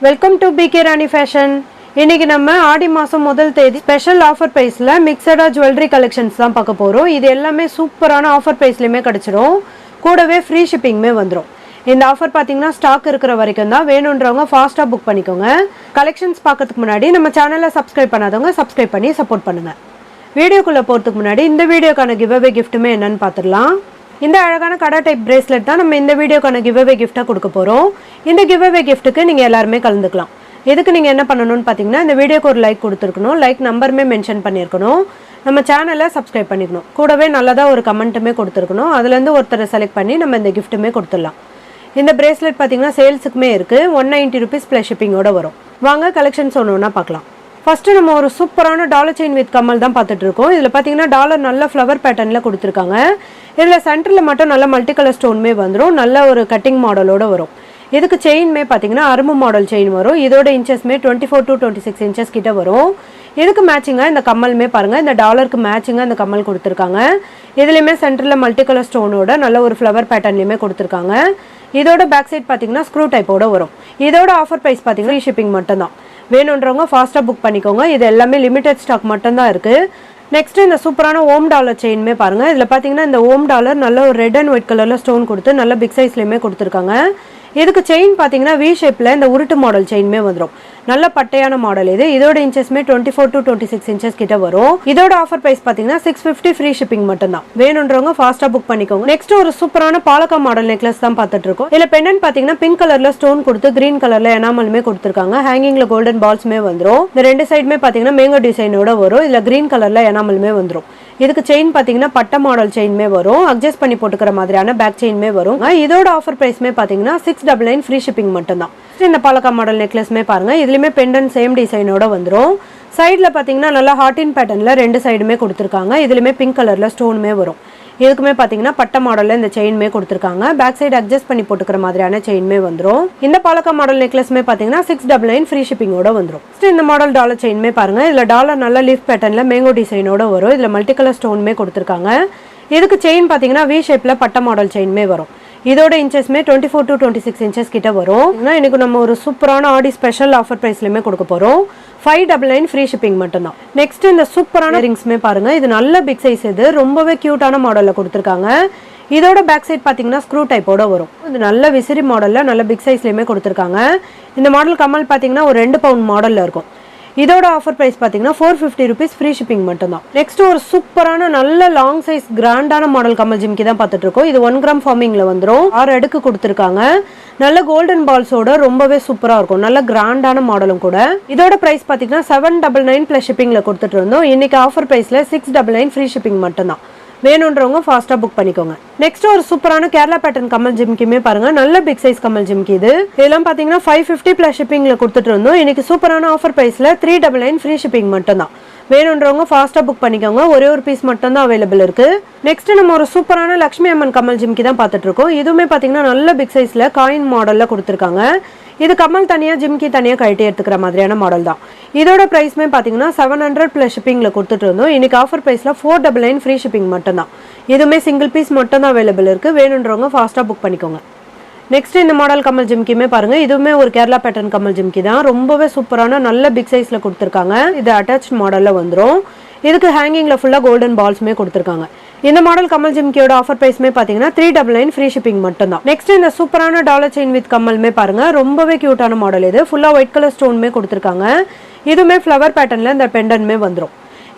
Welcome to PK Rani fashion. இன்னைக்கு நம்ம ஆடி மாதம் முதல் தேதி ஸ்பெஷல் ஆஃபர் ப்ரைஸில் மிக்சடாக ஜுவல்லரி கலெக்ஷன்ஸ் தான் பார்க்க போகிறோம். இது எல்லாமே சூப்பரான ஆஃபர் ப்ரைஸ்லையுமே கிடச்சிரும். கூடவே ஃப்ரீ ஷிப்பிங்குமே வந்துடும். இந்த ஆஃபர் பார்த்தீங்கன்னா ஸ்டாக் இருக்கிற வரைக்கும் தான். வேணுன்றவங்க ஃபாஸ்ட்டாக புக் பண்ணிக்கோங்க. கலெக்ஷன்ஸ் பார்க்கறதுக்கு முன்னாடி நம்ம சேனலை சப்ஸ்கிரைப் பண்ணாதவங்க சப்ஸ்கிரைப் பண்ணி சப்போர்ட் பண்ணுங்கள். வீடியோக்குள்ளே போகிறதுக்கு முன்னாடி இந்த வீடியோக்கான கிவ்அவே கிஃப்ட்டுமே என்னன்னு பார்த்துடலாம். இந்த அழகான கடை டைப் பிரேஸ்லெட் தான் நம்ம இந்த வீடியோக்கான கிவ்அவே கிஃப்ட்டாக கொடுக்க போகிறோம். இந்த கிவ்அவே கிஃப்ட்டுக்கு நீங்கள் எல்லாருமே கலந்துக்கலாம். இதுக்கு நீங்கள் என்ன பண்ணணும்னு பார்த்தீங்கன்னா, இந்த வீடியோக்கு ஒரு லைக் கொடுத்துருக்கணும், லைக் நம்பருமே மென்ஷன் பண்ணியிருக்கணும், நம்ம சேனலை சப்ஸ்கிரைப் பண்ணிக்கணும், கூடவே நல்லதாக ஒரு கமெண்ட்டுமே கொடுத்துருக்கணும். அதுலேருந்து ஒருத்தரை செலக்ட் பண்ணி நம்ம இந்த கிஃப்ட்டுமே கொடுத்துடலாம். இந்த பிரேஸ்லெட் பார்த்தீங்கன்னா சேல்ஸுக்குமே இருக்குது. 190 rupees ப்ளஸ் ஷிப்பிங்கோடு வரும். வாங்க கலெக்ஷன்ஸ் ஒன்று ஒன்றா பார்க்கலாம். ஃபஸ்ட்டு நம்ம ஒரு சூப்பரான டாலர் செயின் வித் கம்மல் தான் பார்த்துட்டு இருக்கோம். இதில் பார்த்தீங்கன்னா டாலர் நல்ல ஃப்ளவர் பேட்டர்னில் கொடுத்துருக்காங்க. இதில் சென்டரில் மட்டும் நல்ல மல்டி கலர் ஸ்டோனுமே வந்துடும். நல்ல ஒரு கட்டிங் மாடலோடு வரும். இதுக்கு செயின்மே பார்த்தீங்கன்னா அரும்பு மாடல் செயின் வரும். இதோட இன்ச்சஸ்மே 24 to 26 inches கிட்ட வரும். இதுக்கு மேட்சிங்காக இந்த கம்மலுமே பாருங்கள், இந்த டாலருக்கு மேட்சிங்காக இந்த கம்மல் கொடுத்துருக்காங்க. இதுலேயுமே சென்டரில் மல்டி கலர் ஸ்டோனோட நல்ல ஒரு ஃப்ளவர் பேட்டர்ன்லையுமே கொடுத்துருக்காங்க. இதோட பேக் சைட் பார்த்தீங்கன்னா ஸ்க்ரூ டைப்போட வரும். இதோட ஆஃபர் ப்ரைஸ் பார்த்தீங்கன்னா ஃப்ரீ ஷிப்பிங் மட்டும்தான். வேணுன்றவங்க ஃபாஸ்ட்டாக புக் பண்ணிக்கோங்க. இது எல்லாமே லிமிடெட் ஸ்டாக் மட்டும்தான் இருக்குது. நெக்ஸ்ட் இந்த சூப்பரான ஓம் டாலர் செயின்மே பாருங்கள். இதில் பார்த்தீங்கன்னா இந்த ஓம் டாலர் நல்ல ஒரு ரெட் அண்ட் ஒயிட் கலரில் ஸ்டோன் கொடுத்து நல்ல பிக் சைஸ்லையுமே கொடுத்துருக்காங்க. இதுக்கு செயின் பார்த்தீங்கன்னா வி ஷேப்பில் இந்த உருட்டு மாடல் செயின்மே வந்துடும். நல்ல பட்டையான மாடல் இது. இதோட இன்ச்சஸ்மே 24 to 26 inches கிட்ட வரும். இதோட ஆஃபர் ப்ரைஸ் பார்த்தீங்கன்னா 650 ஃப்ரீ ஷிப்பிங் மட்டும்தான். வேணுன்றவங்க ஃபாஸ்ட்டாக புக் பண்ணிக்கோங்க. நெக்ஸ்ட் ஒரு சூப்பரான பாலக்கா மாடல் நெக்லஸ் தான் பார்த்துட்டு இருக்கோம். இதில் பெண்டன்ட் பார்த்தீங்கன்னா பிங்க் கலரில் ஸ்டோன் கொடுத்து கிரீன் கலரில் எனாமலுமே கொடுத்துருக்காங்க. ஹேங்கிங்கில் கோல்டன் பால்ஸ்மே வந்துடும். இந்த ரெண்டு சைடுமே பார்த்தீங்கன்னா மேங்கோ டிசைனோட வரும். இதில் கிரீன் கலரில் எனாமலுமே வந்துடும். இதுக்கு செயின் பார்த்தீங்கன்னா பட்ட மாடல் செயின்மே வரும். அட்ஜஸ்ட் பண்ணி போட்டுக்கிற மாதிரியான பேக் செயின்மே வரும். இதோட ஆஃபர் ப்ரைஸ்மே பார்த்தீங்கன்னா 699 ஃப்ரீ ஷிப்பிங் மட்டும்தான். இந்த பாலக்கா மாடல் நெக்லஸ்மே பாருங்க. இதுலயுமே பெண்டன்ட் சேம் டிசைனோட வந்துடும். சைடில் பார்த்தீங்கன்னா நல்லா ஹார்டின் பேட்டர்னில் ரெண்டு சைடுமே கொடுத்துருக்காங்க. இதுலையுமே பிங்க் கலரில் ஸ்டோனுமே வரும். இதுக்குமே பார்த்தீங்கன்னா பட்ட மாடலில் இந்த செயின்மே கொடுத்துருக்காங்க. பேக் சைடு அட்ஜஸ்ட் பண்ணி போட்டுக்கிற மாதிரியான செயின்மே வந்துடும். இந்த பாலக்கா மாடல் நெக்லஸ்மே பார்த்தீங்கன்னா 699 ஃப்ரீ ஷிப்பிங்கோட வந்துடும். இந்த மாடல் டாலர் செயின்மே பாருங்க. இதில் டாலர் நல்ல லீஃப் பேட்டர்னில் மேங்கோ டிசைனோட வரும். இதில் மல்டி கலர் ஸ்டோனுமே கொடுத்துருக்காங்க. இதுக்கு செயின் பார்த்தீங்கன்னா வி ஷேப்பில் பட்ட மாடல் செயின்மே வரும். இதோட இன்ச்சஸ்மே 24 to 26 inches கிட்ட வரும். இன்னைக்கு நம்ம ஒரு சூப்பரான ஆடி ஸ்பெஷல் ஆஃபர் ப்ரைஸ்லையுமே கொடுக்க போகிறோம். 599 ஃப்ரீ ஷிப்பிங் மட்டும்தான். நெக்ஸ்ட் இந்த சூப்பரான ரிங்ஸ்மே பாருங்க. இது நல்ல பிக் சைஸ். இது ரொம்பவே கியூட்டான மாடலில் கொடுத்துருக்காங்க. இதோட பேக் சைட் பார்த்தீங்கன்னா ஸ்க்ரூ டைப்போட வரும். இது நல்ல விசிறி மாடலில் நல்ல பிக் சைஸ்லையுமே கொடுத்துருக்காங்க. இந்த மாடல் கம்மல் பார்த்தீங்கன்னா ஒரு 2 பவுண்ட் மாடலில் இருக்கும். இதோட ஆஃபர் ப்ரைஸ் பார்த்தீங்கன்னா 450 rupees ஃப்ரீ ஷிப்பிங் மட்டும்தான். நெக்ஸ்ட் ஒரு சூப்பரான நல்ல லாங் சைஸ் கிராண்டான மாடல் கமல் ஜிம்கி தான் பார்த்துட்டு இருக்கோம். இது 1 gram ஃபார்மிங்கில் வந்துடும். 6 அடுக்கு கொடுத்துருக்காங்க. நல்ல கோல்டன் பால்ஸோட ரொம்பவே சூப்பராக இருக்கும். நல்ல கிராண்டான மாடலும் கூட. இதோட ப்ரைஸ் பார்த்தீங்கன்னா 799 ப்ளஸ் ஷிப்பிங்கில் கொடுத்துட்டு இருந்தோம். இன்னைக்கு ஆஃபர் ப்ரைஸில் 699 ஃப்ரீ ஷிப்பிங் மட்டும்தான். வேணுன்றவங்க ஃபாஸ்ட்டாக புக் பண்ணிக்கோங்க. நெக்ஸ்ட் ஒரு சூப்பரான கேரளா பேட்டர்ன் கமல் ஜிம்கியுமே பாருங்க. நல்ல பிக் சைஸ் கமல் ஜிம்கி இது. இதெல்லாம் பார்த்தீங்கன்னா 550 ப்ளஸ் ஷிப்பிங்கில் கொடுத்துட்டு இருந்தோம். இன்னைக்கு சூப்பரான ஆஃபர் ப்ரைஸில் 399 ஃப்ரீ ஷிப்பிங் மட்டும்தான். வேணுன்றவங்க ஃபாஸ்ட்டாக புக் பண்ணிக்கோங்க. ஒரே ஒரு பீஸ் மட்டும் தான் அவைலபிள் இருக்கு. நெக்ஸ்ட் நம்ம ஒரு சூப்பரான லக்ஷ்மி அம்மன் கமல் ஜிம்கி தான் பார்த்துட்டு இருக்கோம். இதுவுமே பார்த்தீங்கன்னா நல்ல பிக் சைஸில் காயின் மாடலில் கொடுத்துருக்காங்க. இது கமல் தனியாக ஜிம்கி தனியாக கழட்டி எடுத்துக்கிற மாதிரியான மாடல் தான். இதோட ப்ரைஸ்மே பார்த்தீங்கன்னா 700 ப்ளஸ் ஷிப்பிங்கில் கொடுத்துட்டு இருந்தோம். இன்னைக்கு ஆஃபர் ப்ரைஸில் 499 ஃப்ரீ ஷிப்பிங் மட்டும்தான். இதுவுமே சிங்கிள் பீஸ் மட்டும் தான் அவைலபிள் இருக்குது. வேணுன்றவங்க ஃபாஸ்ட்டாக புக் பண்ணிக்கோங்க. நெக்ஸ்ட் இந்த மாடல் கமல் ஜிம்கியுமே பாருங்க. இதுவுமே ஒரு கேரளா பேட்டர்ன் கமல் ஜிம்கி தான். ரொம்பவே சூப்பரான நல்ல பிக் சைஸில் கொடுத்துருக்காங்க. இது அட்டாச் மாடலில் வந்துடும். இதுக்கு ஹேங்கிங்கில் ஃபுல்லாக கோல்டன் பால்ஸுமே கொடுத்துருக்காங்க. இந்த மாடல் கமல் ஜிம்கியோட ஆஃபர் ப்ரைஸ்மே பார்த்தீங்கன்னா 399 ஃப்ரீ ஷிப்பிங் மட்டும்தான். நெக்ஸ்ட் இந்த சூப்பரான டாலர் செயின் வித் கம்மல்மே பாருங்க. ரொம்பவே கியூட்டான மாடல் இது. ஃபுல்லாக ஒயிட் கலர் ஸ்டோனுமே கொடுத்துருக்காங்க. இதுவுமே ஃப்ளவர் பேட்டர்னில் இந்த பெண்டன்மே வந்துடும்.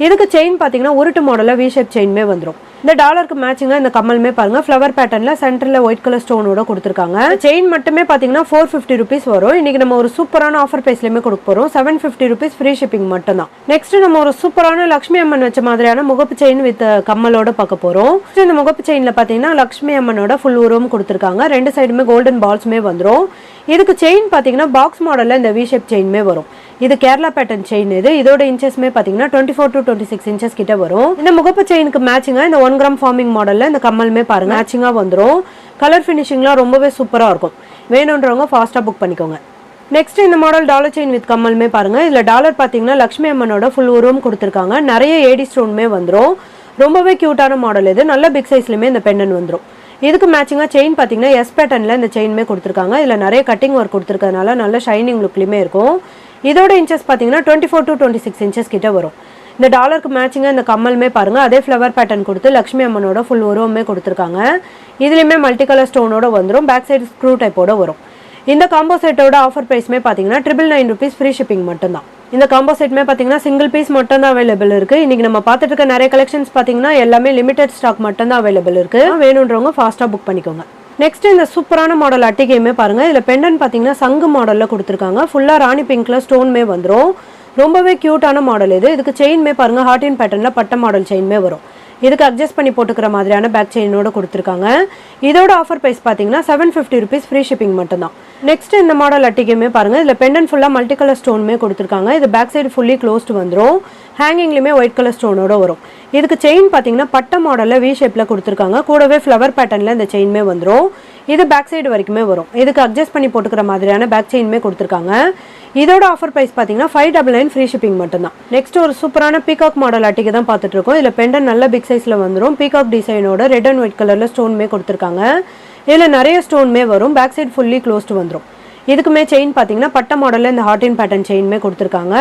இதுக்கு செயின் பார்த்தீங்கன்னா உருட்டு மாடலில் வி ஷேப் செயின்மே வந்துடும். இந்த டாலருக்கு மேட்சிங்காக இந்த கம்மலுமே பாருங்க. ஃப்ளவர் பேட்டர்னில் சென்டரில் ஒயிட் கலர் ஸ்டோனோட கொடுத்துருக்காங்க. செயின் மட்டுமே பார்த்தீங்கன்னா 450 rupees வரும். இன்னைக்கு நம்ம ஒரு சூப்பரான ஆஃபர் ப்ரைஸ்லையுமே கொடுக்க போகிறோம். 750 rupees ஃப்ரீ ஷிப்பிங் மட்டும்தான். நெக்ஸ்ட் நம்ம ஒரு சூப்பரான லக்ஷ்மி அம்மன் வச்ச மாதிரியான முகப்பு செயின் வித் கம்மலோட பார்க்க போகிறோம். இந்த முகப்பு செயினில் பார்த்தீங்கன்னா லக்ஷ்மி அம்மனோட ஃபுல் உருவம் கொடுத்துருக்காங்க. ரெண்டு சைடுமே கோல்டன் பால்ஸுமே வந்துடும். இதுக்கு செயின் பார்த்தீங்கன்னா பாக்ஸ் மாடலில் இந்த வி ஷேப் செயின்மே வரும். இது கேரளா பேட்டர்ன் செயின் இது. இதோட இன்ச்சஸ்மே பார்த்தீங்கன்னா 24 to 26 inches கிட்ட வரும். இந்த முகப்பு செயினுக்கு மேட்சிங்காக இந்த 1 gram ஃபார்மிங் மாடலில் இந்த கம்மலுமே பாருங்க மேட்சிங்காக வந்துடும். கலர் ஃபினிஷிங்லாம் ரொம்பவே சூப்பராக இருக்கும். வேணுன்றவங்க ஃபாஸ்ட்டாக புக் பண்ணிக்கோங்க. நெக்ஸ்ட் இந்த மாடல் டாலர் செயின் வித் கம்மலுமே பாருங்க. இதில் டாலர் பார்த்தீங்கன்னா லக்ஷ்மி அம்மனோட ஃபுல் உருவம் கொடுத்துருக்காங்க. நிறைய ஏடி ஸ்டோனுமே வந்துடும். ரொம்பவே கியூட்டான மாடல் இது. நல்ல பிக் சைஸ்லையுமே இந்த பெண்டன் வந்துடும். இதுக்கு மேட்சிங்காக செயின் பார்த்தீங்கன்னா எஸ் பேட்டர்னில் இந்த செயினுமே கொடுத்துருக்காங்க. இதில் நிறைய கட்டிங் ஒர்க் கொடுத்துருக்கறதுனால நல்ல ஷைனிங் லுக்லையுமே இருக்கும். இதோட இன்ச்சஸ் பார்த்தீங்கன்னா 24 to 26 இன்ச்சஸ் கிட்ட வரும். இந்த டாலருக்கு மேட்சிங்காக இந்த கம்மலுமே பாருங்கள் அதே ஃப்ளவர் பேட்டர்ன் கொடுத்து லக்ஷ்மி அம்மனோட ஃபுல் உருவமே கொடுத்துருக்காங்க. இதுலேயுமே மல்டி கலர் ஸ்டோனோட வந்துடும். பேக் சைடு ஸ்க்ரூ டைப்போட வரும். இந்த காம்போ செட்டோட ஆஃபர் ப்ரைஸ்மே பார்த்தீங்கன்னா 999 rupees ஃப்ரீ ஷிப்பிங் மட்டும்தான். இந்த காம்போ செட்மே பார்த்தீங்கன்னா சிங்கிள் பீஸ் மட்டும் தான் அவைலபிள் இருக்குது. இன்றைக்கி நம்ம பார்த்துட்டு இருக்க நிறைய கலெக்ஷன்ஸ் பார்த்தீங்கன்னா எல்லாமே லிமிடெட் ஸ்டாக் மட்டும் தான் அவைலபிள் இருக்குது. வேணுன்றவங்க ஃபாஸ்ட்டாக புக் பண்ணிக்கோங்க. நெக்ஸ்ட் இந்த சூப்பரான மாடல் அட்டிகையுமே பாருங்கள். இதில் பெண்டன் பார்த்தீங்கன்னா சங்கு மாடலில் கொடுத்துருக்காங்க. ஃபுல்லாக ராணி பிங்க்கில் ஸ்டோன்மே வந்துடும். ரொம்பவே க்யூட்டான மாடல் இது. இதுக்கு செயின்மே பாருங்கள் ஹார்ட் இன் பேட்டர்னில் பட்ட மாடல் செயின்மே வரும். இதுக்கு அட்ஜஸ்ட் பண்ணி போட்டுக்கிற மாதிரியான பேக் செயினோட கொடுத்துருக்காங்க. இதோட ஆஃபர் ப்ரைஸ் பார்த்தீங்கன்னா 750 rupees ஃப்ரீ ஷிப்பிங் மட்டும்தான். நெக்ஸ்ட் இந்த மாடல் அட்டிகையுமே பாருங்கள். இதில் பெண்டன் ஃபுல்லாக மல்டி கலர் ஸ்டோனுமே கொடுத்துருக்காங்க. இது பேக் சைடு ஃபுல்லி க்ளோஸ்டு வந்துடும். ஹேங்கிங்லேயுமே ஒயிட் கலர் ஸ்டோனோட வரும். இதுக்கு செயின் பார்த்தீங்கன்னா பட்ட மாடலில் வி ஷேப்பில் கொடுத்துருக்காங்க. கூடவே ஃப்ளவர் பேட்டர்னில் இந்த செயின்மே வந்துடும். இது பேக் சைடு வரைக்குமே வரும். இதுக்கு அட்ஜஸ்ட் பண்ணி போட்டுக்கிற மாதிரியான பேக் செயின்மே கொடுத்துருக்காங்க. இதோட ஆஃபர் ப்ரைஸ் பார்த்தீங்கன்னா 599 ஃப்ரீ ஷிப்பிங் மட்டும்தான். நெக்ஸ்ட் ஒரு சூப்பரான பீகாக் மாடல் அட்டிகை தான் பார்த்துட்டு இருக்கோம். இதில் பெண்டன் நல்ல பிக் சைஸில் வந்துடும். பீகாக் டிசைனோட ரெட் அண்ட் ஒயிட் கலரில் ஸ்டோன்மே கொடுத்துருக்காங்க. இதில் நிறைய ஸ்டோன்மே வரும். பேக் சைடு ஃபுல்லி க்ளோஸ்டு வந்துடும். இதுக்குமே செயின் பார்த்தீங்கன்னா பட்ட மாடலில் இந்த ஹார்ட் இன் பேட்டர்ன் செயின்மே கொடுத்துருக்காங்க.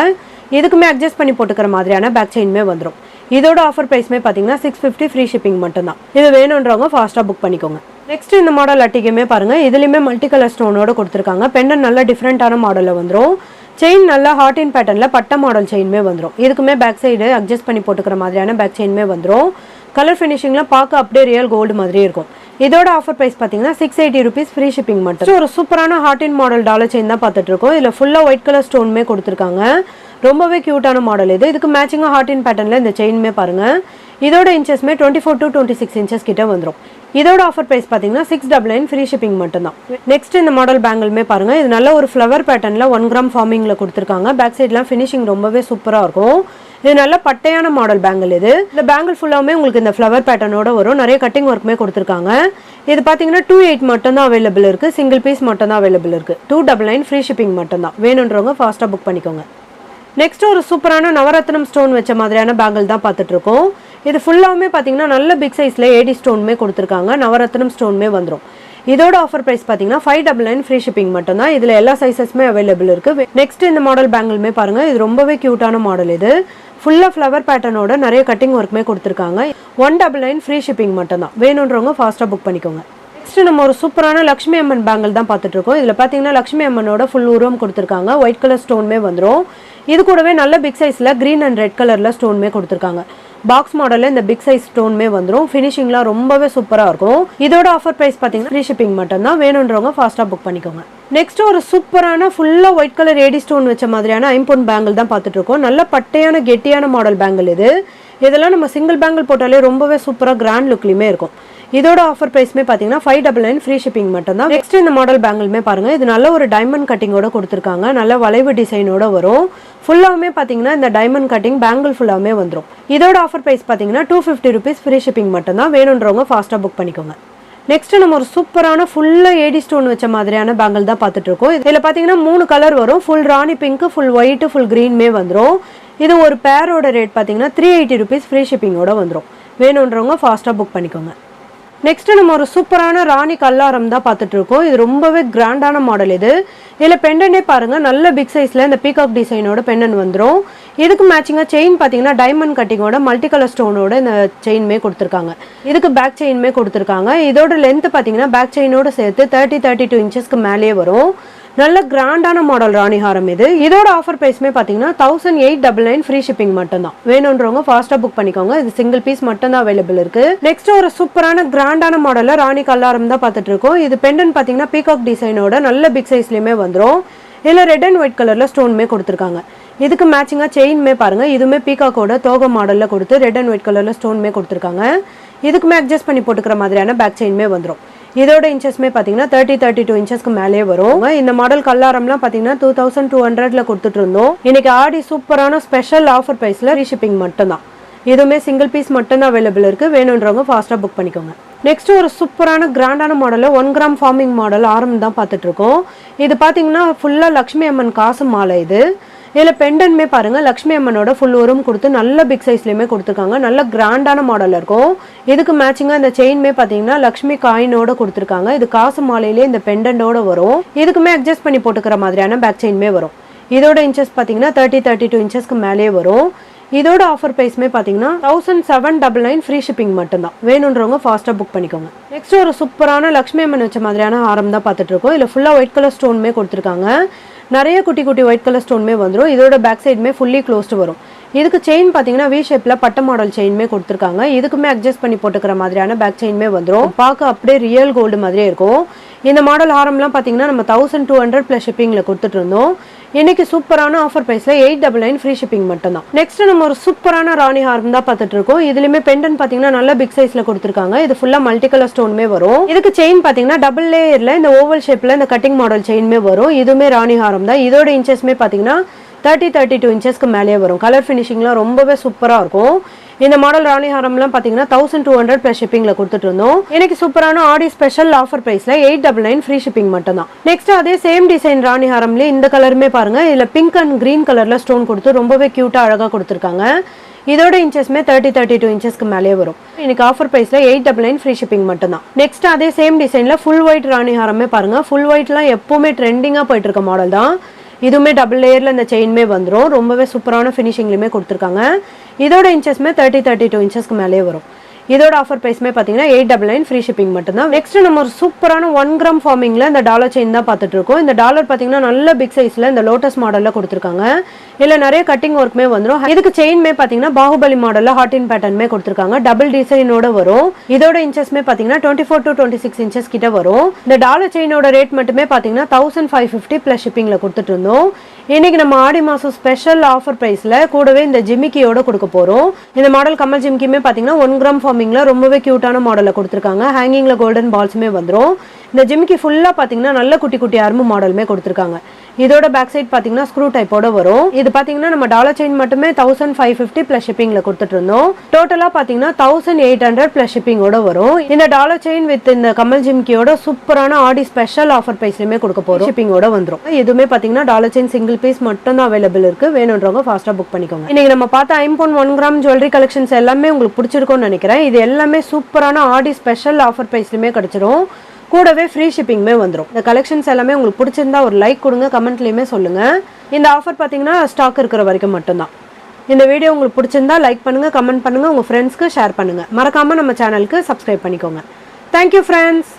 இதுக்குமே அட்ஜஸ்ட் பண்ணி போட்டுக்கிற மாதிரியான பேக் செயின்மே வந்துடும். இதோட ஆஃபர் ப்ரைஸ்மே பார்த்தீங்கன்னா 650 ஃப்ரீ ஷிப்பிங் மட்டும்தான். இது வேணுன்றவங்க ஃபாஸ்ட்டாக புக் பண்ணிக்கோங்க. நெக்ஸ்ட் இந்த மாடல் அட்டிகையுமே பாருங்கள். இதுலேயுமே மல்டி கலர் ஸ்டோனோட கொடுத்துருக்காங்க. பெண்டன் நல்ல டிஃப்ரெண்ட்டான மாடலில் வந்துடும். செயின் நல்லா ஹார்ட் இன் பேட்டர்னில் பட்ட மாடல் செயின்மே வந்துடும். இதுக்குமே பேக் சைடு அட்ஜஸ்ட் பண்ணி போட்டுக்கிற மாதிரியான பேக் செயின்மே வந்துடும். கலர் ஃபினிஷிங்லாம் பார்க்க அப்படியே ரியல் கோல்டு மாதிரியே இருக்கும். இதோட ஆஃபர் ப்ரைஸ் பார்த்தீங்கன்னா 680 rupees ஃப்ரீ ஷிப்பிங் மட்டும். ஒரு சூப்பரான ஹார்ட் இன் மாடல் டாலர் செயின் தான் பார்த்துட்டு இருக்கோம். இதில் ஃபுல்லாக ஒயிட் கலர் ஸ்டோன்மே கொடுத்துருக்காங்க. ரொம்பவே க்யூட்டான மாடல் இது. இதுக்கு மேட்சிங்காக ஹார்ட் இன் பேட்டர்னில் இந்த செயின்மே பாருங்கள். இதோட இன்ச்சஸ்மே 24 to 26 இன்ச்சஸ் கிட்ட வந்துடும். இதோட ஆஃபர் ப்ரைஸ் பார்த்தீங்கன்னா 699 ஃப்ரீ ஷிப்பிங் மட்டும்தான். நெக்ஸ்ட் இந்த மாடல் பேங்கிள்மே பாருங்கள். இது நல்ல ஒரு ஃப்ளவர் பேட்டர்னில் 1 gram ஃபார்மிங்கில் கொடுத்துருக்காங்க. பேக் சைட்லாம் ஃபினிஷிங் ரொம்பவே சூப்பராக இருக்கும். இது நல்ல பட்டையான மாடல் பேங்கிள் இது. இந்த பேங்கிள் ஃபுல்லாமே உங்களுக்கு இந்த ஃப்ளவர் பேட்டர்னோட வரும். நிறைய கட்டிங் ஒர்க்குமே கொடுத்துருக்காங்க. இது பார்த்தீங்கன்னா 28 மட்டும் தான் அவைலபிள் இருக்குது. சிங்கிள் பீஸ் மட்டும் தான் அவைலபிள் இருக்குது. 299 ஃப்ரீ ஷிப்பிங் மட்டும் தான். வேணுன்றவங்க ஃபாஸ்ட்டாக புக் பண்ணிக்கோங்க. நெக்ஸ்ட் ஒரு சூப்பரான நவரத்னம் ஸ்டோன் வச்ச மாதிரியான பேங்கிள் தான் பார்த்துட்டு இருக்கோம். இது ஃபுல்லாமே பார்த்தீங்கன்னா நல்ல பிக் சைஸில் ஏடி ஸ்டோனுமே கொடுத்துருக்காங்க. நவரத்னம் ஸ்டோனுமே வந்துடும். இதோட ஆஃபர் ப்ரைஸ் பார்த்தீங்கன்னா 599 ஃப்ரீ ஷிப்பிங் மட்டும் தான். இதில் எல்லா சைஸஸ்மே அவைலபிள் இருக்குது. நெக்ஸ்ட் இந்த மாடல் பேங்கிள்மே பாருங்கள். இது ரொம்பவே க்யூட்டான மாடல் இது. ஃபுல்லாக ஃப்ளவர் பேட்டர்னோட நிறைய கட்டிங் ஒர்க்குமே கொடுத்துருக்காங்க. 199 ஃப்ரீ ஷிப்பிங் மட்டும் தான். வேணுன்றவங்க ஃபாஸ்ட்டாக புக் பண்ணிக்கோங்க. நெக்ஸ்ட் நம்ம ஒரு சூப்பரான லக்ஷ்மி அம்மன் பேங்கிள் தான் பார்த்துட்டு இருக்கோம். இதில் பார்த்தீங்கன்னா லக்ஷ்மி அம்மனோட ஃபுல் உருவம் கொடுத்துருக்காங்க. ஒயிட் கலர் ஸ்டோன்மே வந்துடும். இது கூடவே நல்ல பிக் சைஸில் க்ரீன் அண்ட் ரெட் கலரில் ஸ்டோன்மே கொடுத்துருக்காங்க. பாக்ஸ் மாடலில் இந்த பிக் சைஸ் ஸ்டோன்மே வந்துடும். ஃபினிஷிங்லாம் ரொம்பவே சூப்பராக இருக்கும். இதோட ஆஃபர் ப்ரைஸ் பார்த்தீங்கன்னா ஃப்ரீ ஷிப்பிங் மட்டும் தான். வேணுன்றவங்க ஃபாஸ்ட்டாக புக் பண்ணிக்கோங்க. நெக்ஸ்ட் ஒரு சூப்பரான ஃபுல்லாக ஒயிட் கலர் ஏடி ஸ்டோன் வச்ச மாதிரியான ஐம்பொன் பேங்கிள் தான் பார்த்துட்டு இருக்கோம். நல்ல பட்டையான கெட்டியான மாடல் பேங்கிள் இது. இதெல்லாம் நம்ம சிங்கிள் பேங்கிள் போட்டாலே ரொம்பவே சூப்பராக கிராண்ட் லுக்லையுமே இருக்கும். இதோட ஆஃபர் ப்ரைஸ்மே பார்த்தீங்கன்னா 599 ஃப்ரீ ஷிப்பிங் மட்டும் தான். நெக்ஸ்ட் இந்த மாடல் பேங்கிள்மே பாருங்கள். இது நல்ல ஒரு டைமண்ட் கட்டிங்கோட கொடுத்துருக்காங்க. நல்ல வளைவு டிசைனோட வரும். ஃபுல்லாகவே பார்த்தீங்கன்னா இந்த டைமண்ட் கட்டிங் பேங்கிள் ஃபுல்லாகவே வந்துடும். இதோட ஆஃபர் ப்ரைஸ் பார்த்தீங்கன்னா 250 rupees ஃப்ரீ ஷிப்பிங் மட்டும் தான். வேணுன்றவங்க ஃபாஸ்ட்டாக புக் பண்ணிக்கோங்க. நெக்ஸ்ட் நம்ம ஒரு சூப்பரான ஃபுல்லாக ஏடி ஸ்டோன் வச்ச மாதிரியான பேங்கிள் தான் பார்த்துட்டு இருக்கோம். இதில் பார்த்தீங்கன்னா 3 கலர் வரும். ஃபுல் ராணி பிங்க், ஃபுல் ஒயிட், ஃபுல் க்ரீன்மே வந்துடும். இது ஒரு பேரோட ரேட் பார்த்தீங்கன்னா 380 rupees ஃப்ரீ ஷிப்பிங்கோட வந்துடும். வேணுன்றவங்க ஃபாஸ்ட்டாக புக் பண்ணிக்கோங்க. நெக்ஸ்ட் நம்ம ஒரு சூப்பரான ராணி கல்லாரம் தான் பார்த்துட்டு இருக்கோம். இது ரொம்பவே கிராண்டான மாடல் இது. இதில் பெண்டனே பாருங்கள். நல்ல பிக் சைஸில் இந்த பீகாக் டிசைனோட பெண்டன் வந்துடும். இதுக்கு மேட்சிங்காக செயின் பார்த்தீங்கன்னா டைமண்ட் கட்டிங்கோட மல்டி கலர் ஸ்டோனோட இந்த செயின்மே கொடுத்துருக்காங்க. இதுக்கு பேக் செயின்மே கொடுத்துருக்காங்க. இதோட லென்த் பார்த்தீங்கன்னா பேக் செயினோட சேர்த்து 32 இன்ச்சஸ்க்கு மேலேயே வரும். நல்ல கிராண்டான மாடல் ராணி ஹாரம் இது. இதோட ஆஃபர் ப்ரைஸ்மே பார்த்தீங்கன்னா 1899 ஃப்ரீ ஷிப்பிங் மட்டும் தான். வேணுன்றவங்க ஃபாஸ்ட்டாக புக் பண்ணிக்கோங்க. இது சிங்கிள் பீஸ் மட்டும் தான் அவைலபிள் இருக்கு. நெக்ஸ்ட் ஒரு சூப்பரான கிராண்டான மாடலில் ராணி கல்லாரம் தான் பார்த்துட்டு இருக்கோம். இது பெண்டன் பார்த்தீங்கன்னா பீகாக் டிசைனோட நல்ல பிக் சைஸ்லையுமே வந்துடும். இதில் ரெட் அண்ட் ஒயிட் கலரில் ஸ்டோன்மே கொடுத்துருக்காங்க. இதுக்கு மேட்சிங்காக செயின்மே பாருங்கள். இதுவுமே பீகாக்கோட தோகை மாடலில் கொடுத்து ரெட் அண்ட் ஒயிட் கலரில் ஸ்டோன்மே கொடுத்துருக்காங்க. இதுக்குமே அட்ஜஸ்ட் பண்ணி போட்டுக்கிற மாதிரியான பேக் செயின்மே வந்துடும். இதோட இன்ச்சஸ்மே பார்த்தீங்கன்னா 32 இன்ச்சஸ்க்கு மேலே வரும். இந்த மாடல் கல்லாரம்லாம் பார்த்தீங்கன்னா 2200 கொடுத்துட்டு இருந்தோம். இன்னைக்கு ஆடி சூப்பரான ஸ்பெஷல் ஆஃபர் ப்ரைஸில் ஃப்ரீ ஷிப்பிங் மட்டும் தான். இதுவுமே சிங்கிள் பீஸ் மட்டும் தான் அவைலபிள் இருக்குது. வேணுன்றவங்க ஃபாஸ்ட்டாக புக் பண்ணிக்கோங்க. நெக்ஸ்ட் ஒரு சூப்பரான கிராண்டான மாடலில் 1 gram ஃபார்மிங் மாடல் ஆரம் தான் பார்த்துட்டு இருக்கோம். இது பார்த்தீங்கன்னா ஃபுல்லாக லக்ஷ்மி அம்மன் காசு மாலை இது. இதில் பெண்டன்மே பாருங்கள் லக்ஷ்மி அம்மனோட ஃபுல் உரம் கொடுத்து நல்ல பிக் சைஸ்லேயுமே கொடுத்துருக்காங்க. நல்ல கிராண்டான மாடலில் இருக்கும். இதுக்கு மேட்சிங்காக இந்த செயின்மே பார்த்தீங்கன்னா லக்ஷ்மி காயினோட கொடுத்துருக்காங்க. இது காசு மாலையிலே இந்த பெண்டன்டோட வரும். இதுக்குமே அட்ஜஸ்ட் பண்ணி போட்டுக்கிற மாதிரியான பேக் செயின்மே வரும். இதோட இன்ச்சஸ் பார்த்தீங்கன்னா 32 இன்ச்சஸ்க்கு மேலே வரும். இதோட ஆஃபர் ப்ரைஸ்மே பார்த்தீங்கன்னா 1799 ஃப்ரீ ஷிப்பிங் மட்டும்தான். வேணுன்றவங்க ஃபாஸ்ட்டாக புக் பண்ணிக்கோங்க. நெக்ஸ்ட் ஒரு சூப்பரான லக்ஷ்மி அம்மன் வச்ச மாதிரியான ஹாரம் தான் பார்த்துட்டு இருக்கோம். இதில் ஃபுல்லாக ஒயிட் கலர் ஸ்டோன்மே கொடுத்துருக்காங்க. நிறைய குட்டி குட்டி ஒயிட் கலர் ஸ்டோன்மே வந்துடும். இதோட பேக் சைடுமே ஃபுல்லி க்ளோஸ்டு வரும். இதுக்கு செயின் பார்த்தீங்கன்னா வி ஷேப்பில் பட்ட மாடல் செயின்மே கொடுத்துருக்காங்க. இதுக்குமே அட்ஜஸ்ட் பண்ணி போட்டுக்கிற மாதிரியான பேக் செயின்மே வந்துடும். பார்க்க அப்படியே ரியல் கோல்டு மாதிரியே இருக்கும். இந்த மாடல் ஹாரம்லாம் பார்த்தீங்கன்னா நம்ம 1200 ப்ளஸ் ஷிப்பிங்கில் கொடுத்துட்டு இருந்தோம். இன்னைக்கு சூப்பரான ஆஃபர் ப்ரைஸில் 899 ஃப்ரீ ஷிப்பிங் மட்டும் தான். நெக்ஸ்ட் நம்ம ஒரு சூப்பரான ராணி ஹாரம் தான் பார்த்துட்டு இருக்கோம். இதுலையுமே பெண்டன் பார்த்தீங்கன்னா நல்ல பிக் சைஸில் கொடுத்துருக்காங்க. இது ஃபுல்லாக மல்டி கலர் ஸ்டோன்மே வரும். இதுக்கு செயின் பார்த்தீங்கன்னா டபுள் லேயரில் இந்த ஓவல் ஷேப்பில் இந்த கட்டிங் மாடல் செயின்மே வரும். இதுவுமே ராணி ஹாரம் தான். இதோட இன்ச்சஸ்மே பார்த்தீங்கன்னா 32 இன்ச்சஸ்க்கு மேலே வரும். கலர் ஃபினிஷிங்லாம் ரொம்பவே சூப்பராக இருக்கும். இந்த மாடல் ராணி ஹாரம்லாம் பார்த்தீங்கன்னா 1200 ப்ளஸ் ஷிப்பிங்கில் கொடுத்துட்டு இருந்தோம். எனக்கு சூப்பரான ஆடி ஸ்பெஷல் ஆஃபர் ப்ரைஸில் 899 ஃப்ரீ ஷிப்பிங் மட்டும் தான். நெக்ஸ்ட் அதே சேம் டிசைன் ராணி ஹாரம்லேயே இந்த கலருமே பாருங்க. இதில் பிங்க் அண்ட் கிரீன் கலரில் ஸ்டோன் கொடுத்து ரொம்பவே க்யூட்டாக அழகாக கொடுத்துருக்காங்க. இதோட இன்ச்சஸ்மே 32 இன்ச்சஸ்க்கு மேலே வரும். இன்னைக்கு ஆஃபர் ப்ரைஸில் 899 ஃப்ரீ ஷிப்பிங் மட்டும் தான். நெக்ஸ்ட் அதே சேம் டிசைனில் ஃபுல் ஒயிட் ராணி ஹாரமே பாருங்க. ஃபுல் ஒயிட்லாம் எப்பவுமே ட்ரெண்டிங்காக போயிட்டு இருக்க மாடல் தான். இதுவுமே டபுள் லேயரில் இந்த செயின்மே வந்துடும். ரொம்பவே சூப்பரான ஃபினிஷிங்லையுமே கொடுத்துருக்காங்க. இதோட இன்ச்சஸ்மே 32 இன்ச்சஸ்க்கு மேலே வரும். இதோட ஆஃபர் ப்ரைஸ்மே பார்த்தீங்கன்னா 899 ஃப்ரீ ஷிப்பிங் மட்டும் தான். நெக்ஸ்ட் நம்ம ஒரு சூப்பரான 1 கிராம் ஃபார்மிங்கில் இந்த டாலர் செயின் தான் பார்த்துட்டு இருக்கோம். இந்த டாலர் பார்த்தீங்கன்னா நல்ல பிக் சைஸில் இந்த லோட்டஸ் மாடலில் கொடுத்துருக்காங்க. இதில் நிறைய கட்டிங் ஒர்க்குமே வந்துடும். இதுக்கு செயின்மே பார்த்தீங்கன்னா பாகுபலி மாடலில் ஹார்டின் பேட்டர்னுமே கொடுத்துருக்காங்க. டபுள் டிசைனோட வரும். இதோட இன்ச்சஸ்மே பார்த்தீங்கன்னா 24 to 26 இன்ச்சஸ் கிட்ட வரும். இந்த டாலர் செயினோட ரேட் மட்டுமே பார்த்தீங்கன்னா 1550 ப்ளஸ் ஷிப்பிங்கில் கொடுத்துட்டு இருந்தோம். இன்னைக்கு நம்ம ஆடி மாதம் ஸ்பெஷல் ஆஃபர் ப்ரைஸில் கூடவே இந்த ஜிமிக்கியோட கொடுக்க போகிறோம். இந்த மாடல் கமல் ஜிமிக்கியுமே பார்த்தீங்கன்னா 1 கிராம் ஃபார்மிங்கில் ரொம்பவே க்யூட்டான மாடலில் கொடுத்துருக்காங்க. ஹேங்கிங்கில் கோல்டன் பால்ஸுமே வந்துடும். இந்த ஜிமிக்கி ஃபுல்லாக பார்த்தீங்கன்னா நல்ல குட்டி குட்டி அரும்பு மாடலுமே கொடுத்துருக்காங்க. இதோட பேக் சைட் பார்த்தீங்கன்னா ஸ்க்ரூ டைப்போட வரும். இது பார்த்தீங்கன்னா நம்ம டாலர் செயின் மட்டுமே 1550 ப்ளஸ் ஷிப்பிங்கில் கொடுத்துட்டு இருந்தோம். டோட்டலாக பார்த்தீங்கன்னா 1800 ப்ளஸ் ஷிப்பிங்கோட வரும். இந்த டாலர் செயின் வித் இந்த கமல் ஜிமிக்கியோட சூப்பரான ஆடி ஸ்பெஷல் ஆஃபர் ப்ரைஸ்லையுமே கொடுக்க போகிறோம். ஷிப்பிங்கோட வந்துடும். இதுவுமே பார்த்தீங்கன்னா டாலர் செயின் சிங்கிள் பீஸ் மட்டும் தான் அவைலபிள் இருக்கு. வேணுன்றவங்க ஃபாஸ்ட்டாக புக் பண்ணிக்கோங்க. இன்னைக்கு நம்ம பார்த்த 1 கிராம் ஜுவல்லரி கலெக்ஷன்ஸ் எல்லாமே உங்களுக்கு பிடிச்சிருக்கும்னு நினைக்கிறேன். இது எல்லாமே சூப்பரான ஆடி ஸ்பெஷல் ஆஃபர் ப்ரைஸ்லையுமே கிடைச்சிரும். கூடவே ஃப்ரீ ஷிப்பிங்குமே வந்துடும். இந்த கலெக்ஷன்ஸ் எல்லாமே உங்களுக்கு பிடிச்சிருந்தா ஒரு லைக் கொடுங்க, கமெண்ட்லையுமே சொல்லுங்கள். இந்த ஆஃபர் பார்த்தீங்கன்னா ஸ்டாக் இருக்கிற வரைக்கும் மட்டும்தான். இந்த வீடியோ உங்களுக்கு பிடிச்சிருந்தா லைக் பண்ணுங்கள், கமெண்ட் பண்ணுங்கள், உங்கள் ஃப்ரெண்ட்ஸ்க்கு ஷேர் பண்ணுங்கள். மறக்காமல் நம்ம சேனலுக்கு சப்ஸ்கிரைப் பண்ணிக்கோங்க. Thank you friends.